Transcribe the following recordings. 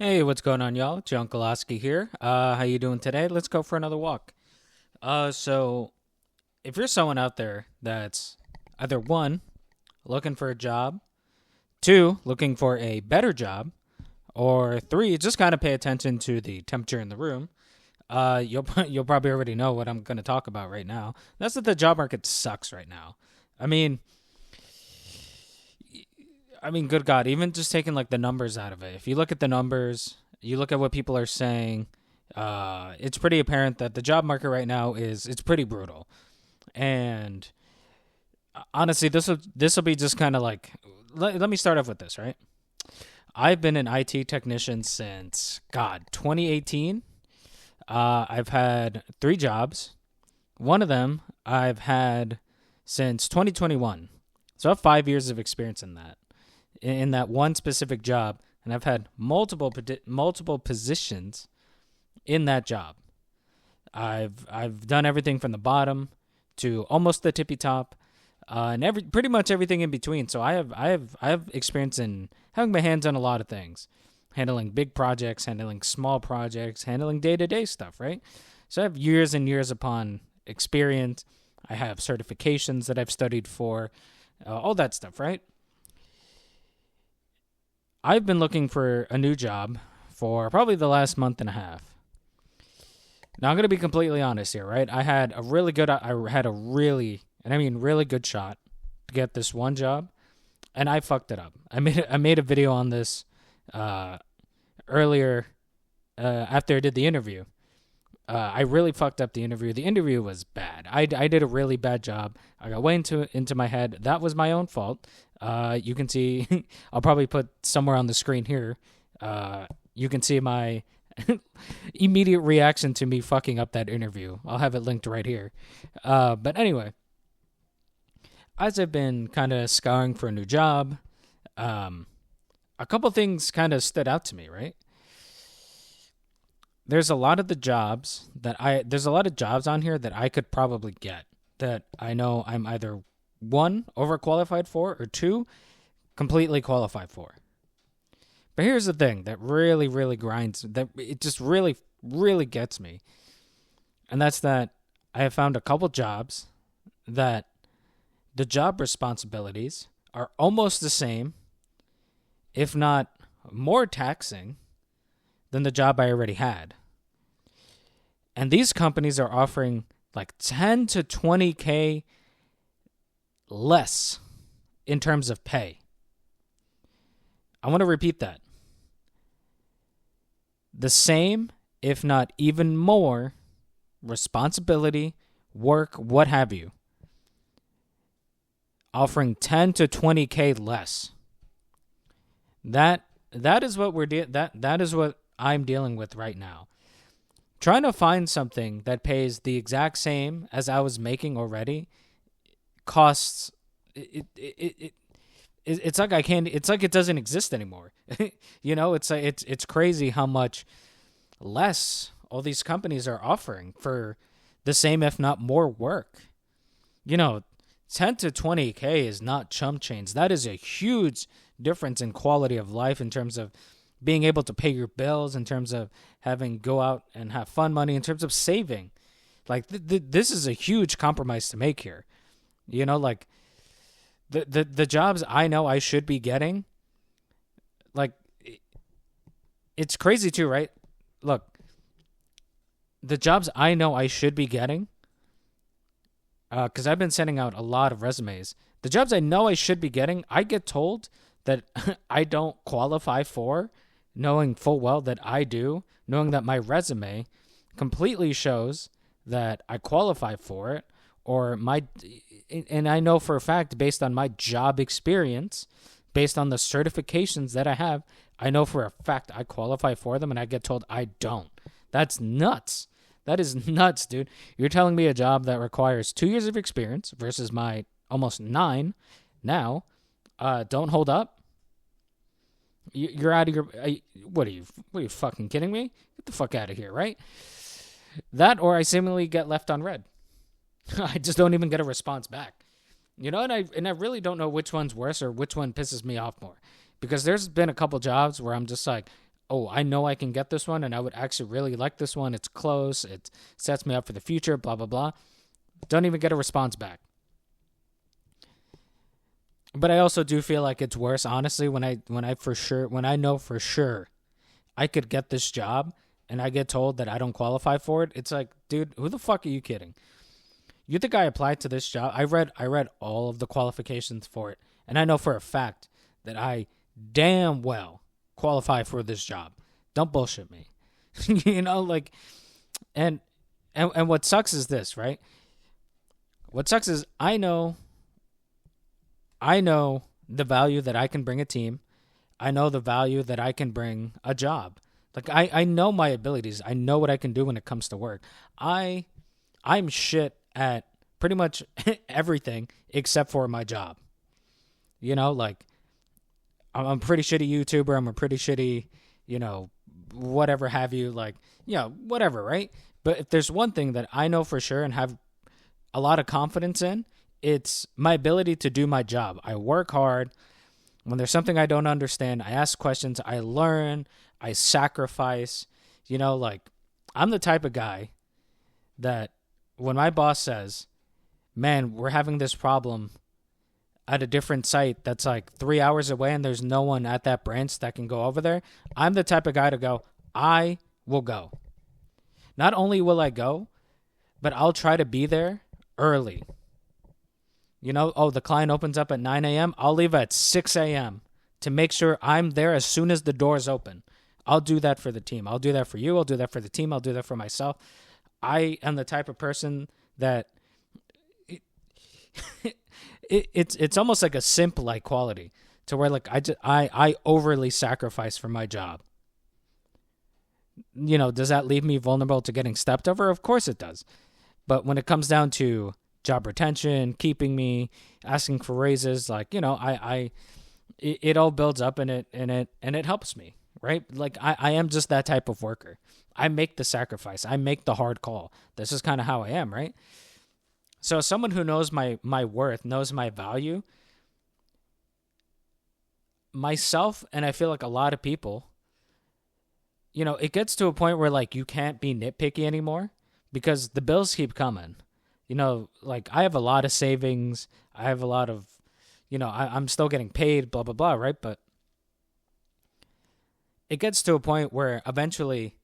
Hey, what's going on, y'all? It's your Uncle Oski here. How you doing today? Let's go for another walk. So if you're someone out there that's either one, looking for a job, two, looking for a better job, or three, just kind of pay attention to the temperature in the room, you'll probably already know what I'm going to talk about right now. That's that the job market sucks right now. I mean, good God, even just taking like the numbers out of it. If you look at the numbers, you look at what people are saying, it's pretty apparent that the job market right now it's pretty brutal. And honestly, this will be just kind of like let me start off with this, right? I've been an IT technician since 2018. I've had three jobs. One of them I've had since 2021. So I have 5 years of experience in that one specific job, and I've had multiple positions in that job. I've done everything from the bottom to almost the tippy top, and pretty much everything in between. So I have experience in having my hands on a lot of things, handling big projects, handling small projects, handling day-to-day stuff, right? So I have years and years upon experience. I have certifications that I've studied for, all that stuff, right? I've been looking for a new job for probably the last month and a half. Now I'm going to be completely honest here, right? I had a really good shot to get this one job, and I fucked it up. I made a video on this earlier after I did the interview. I really fucked up the interview. The interview was bad. I did a really bad job. I got way into my head. That was my own fault. You can see, I'll probably put somewhere on the screen here. You can see my immediate reaction to me fucking up that interview. I'll have it linked right here. But anyway, as I've been kind of scouring for a new job, a couple things kind of stood out to me, right? There's a lot of jobs on here that I could probably get that I know I'm either one, overqualified for, or two, completely qualified for. But here's the thing that really, really grinds, that it just really, really gets me. And that's that I have found a couple jobs that the job responsibilities are almost the same, if not more taxing, than the job I already had. And these companies are offering like 10 to 20K less in terms of pay. I want to repeat that. The same, if not even more, responsibility, work, what have you. Offering 10 to 20K less. That is what that is what I'm dealing with right now. Trying to find something that pays the exact same as I was making already costs it's like it doesn't exist anymore. It's crazy how much less all these companies are offering for the same, if not more, work. 10 to 20K is not chump change. That is a huge difference in quality of life in terms of being able to pay your bills, in terms of having go out and have fun money, in terms of saving. Like this is a huge compromise to make here. Like the jobs I know I should be getting, like it's crazy too, right? Look, the jobs I know I should be getting, because I've been sending out a lot of resumes. The jobs I know I should be getting, I get told that I don't qualify for, knowing full well that I do, knowing that my resume completely shows that I qualify for it, and I know for a fact, based on my job experience, based on the certifications that I have, I know for a fact I qualify for them, and I get told I don't. That's nuts. That is nuts, dude. You're telling me a job that requires 2 years of experience versus my almost 9 now, don't hold up? You're out of your... What are you fucking kidding me? Get the fuck out of here, right? That, or I seemingly get left on red. I just don't even get a response back. And I really don't know which one's worse or which one pisses me off more. Because there's been a couple jobs where I'm just like, oh, I know I can get this one and I would actually really like this one. It's close. It sets me up for the future, blah, blah, blah. Don't even get a response back. But I also do feel like it's worse, honestly, when I know for sure I could get this job and I get told that I don't qualify for it. It's like, dude, who the fuck are you kidding? You think I applied to this job? I read all of the qualifications for it, and I know for a fact that I damn well qualify for this job. Don't bullshit me. Like, and what sucks is this, right? What sucks is I know the value that I can bring a team. I know the value that I can bring a job. Like I know my abilities. I know what I can do when it comes to work. I'm shit at pretty much everything except for my job. Like I'm a pretty shitty YouTuber. I'm a pretty shitty, whatever have you. Like, whatever, right? But if there's one thing that I know for sure and have a lot of confidence in, it's my ability to do my job. I work hard. When there's something I don't understand, I ask questions, I learn, I sacrifice. Like I'm the type of guy that when my boss says, man, we're having this problem at a different site that's like 3 hours away and there's no one at that branch that can go over there, I'm the type of guy to go, I will go. Not only will I go, but I'll try to be there early. The client opens up at 9 a.m. I'll leave at 6 a.m. to make sure I'm there as soon as the doors open. I'll do that for the team. I'll do that for you. I'll do that for the team. I'll do that for myself. I am the type of person that it's almost like a simp-like quality to where like I overly sacrifice for my job. Does that leave me vulnerable to getting stepped over? Of course it does. But when it comes down to job retention, keeping me, asking for raises, like, it all builds up and it helps me, right? Like I am just that type of worker. I make the sacrifice. I make the hard call. This is kind of how I am, right? So someone who knows my worth, knows my value, myself, and I feel like a lot of people, it gets to a point where like you can't be nitpicky anymore because the bills keep coming. Like I have a lot of savings. I have a lot of, I'm still getting paid, blah, blah, blah, right? But it gets to a point where eventually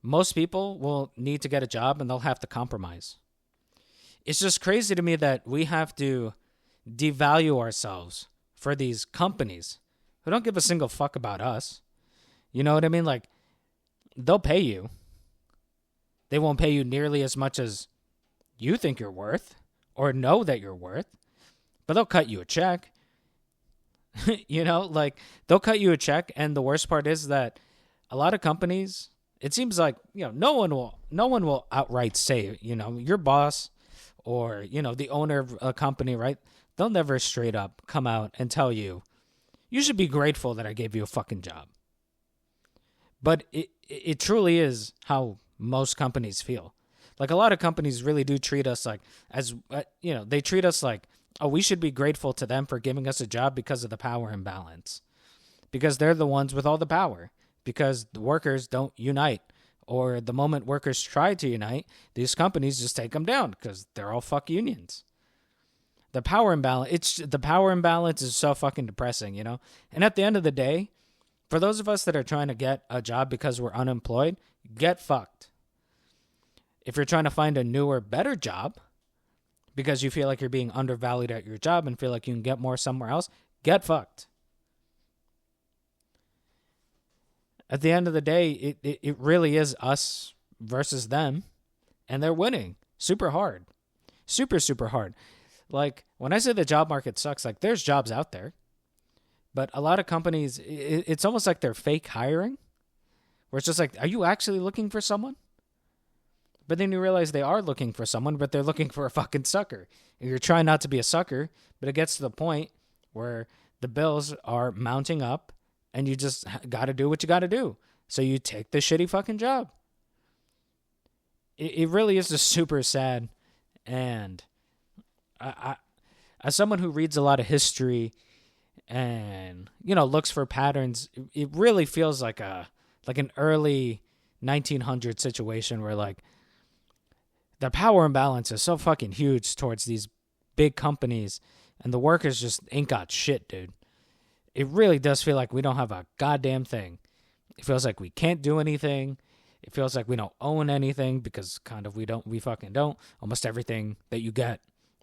most people will need to get a job and they'll have to compromise. It's just crazy to me that we have to devalue ourselves for these companies who don't give a single fuck about us. You know what I mean? Like, they'll pay you. They won't pay you nearly as much as you think you're worth or know that you're worth, but they'll cut you a check. Like they'll cut you a check. And the worst part is that a lot of companies, it seems like, no one will outright say, your boss or, the owner of a company, right? They'll never straight up come out and tell you, you should be grateful that I gave you a fucking job. But it truly is how most companies feel. Like a lot of companies really do treat us like they treat us like, oh, we should be grateful to them for giving us a job because of the power imbalance. Because they're the ones with all the power. Because the workers don't unite. Or the moment workers try to unite, these companies just take them down because they're all fuck unions. The power imbalance is so fucking depressing, And at the end of the day, for those of us that are trying to get a job because we're unemployed, get fucked. If you're trying to find a newer, better job because you feel like you're being undervalued at your job and feel like you can get more somewhere else, get fucked. At the end of the day, it really is us versus them, and they're winning super hard. Super, super hard. Like, when I say the job market sucks, like, there's jobs out there, but a lot of companies, it's almost like they're fake hiring, where it's just like, are you actually looking for someone? But then you realize they are looking for someone, but they're looking for a fucking sucker. And you're trying not to be a sucker, but it gets to the point where the bills are mounting up and you just got to do what you got to do. So you take the shitty fucking job. It really is just super sad. And I, as someone who reads a lot of history and looks for patterns. It really feels like an early 1900 situation where like the power imbalance is so fucking huge towards these big companies, and the workers just ain't got shit, dude. It really does feel like we don't have a goddamn thing. It feels like we can't do anything. It feels like we don't own anything because kind of we fucking don't. Almost everything that you get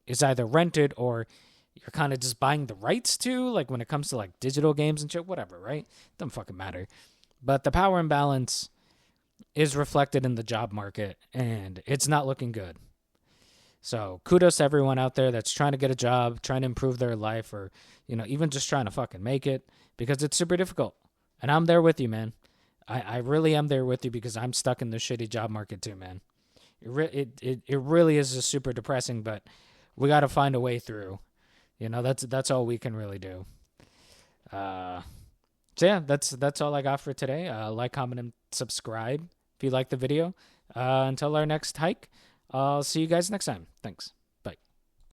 is either rented or you're kind of just buying the rights to, like when it comes to like digital games and shit, whatever, right? Doesn't fucking matter. But the power imbalance is reflected in the job market, and it's not looking good. So kudos to everyone out there that's trying to get a job, trying to improve their life, or even just trying to fucking make it, because it's super difficult. And I'm there with you, man. I really am there with you because I'm stuck in the shitty job market too, man. It really is just super depressing, but we got to find a way through. That's all we can really do. So yeah, that's all I got for today. Like, comment, and subscribe if you like the video. Until our next hike, I'll see you guys next time. Thanks.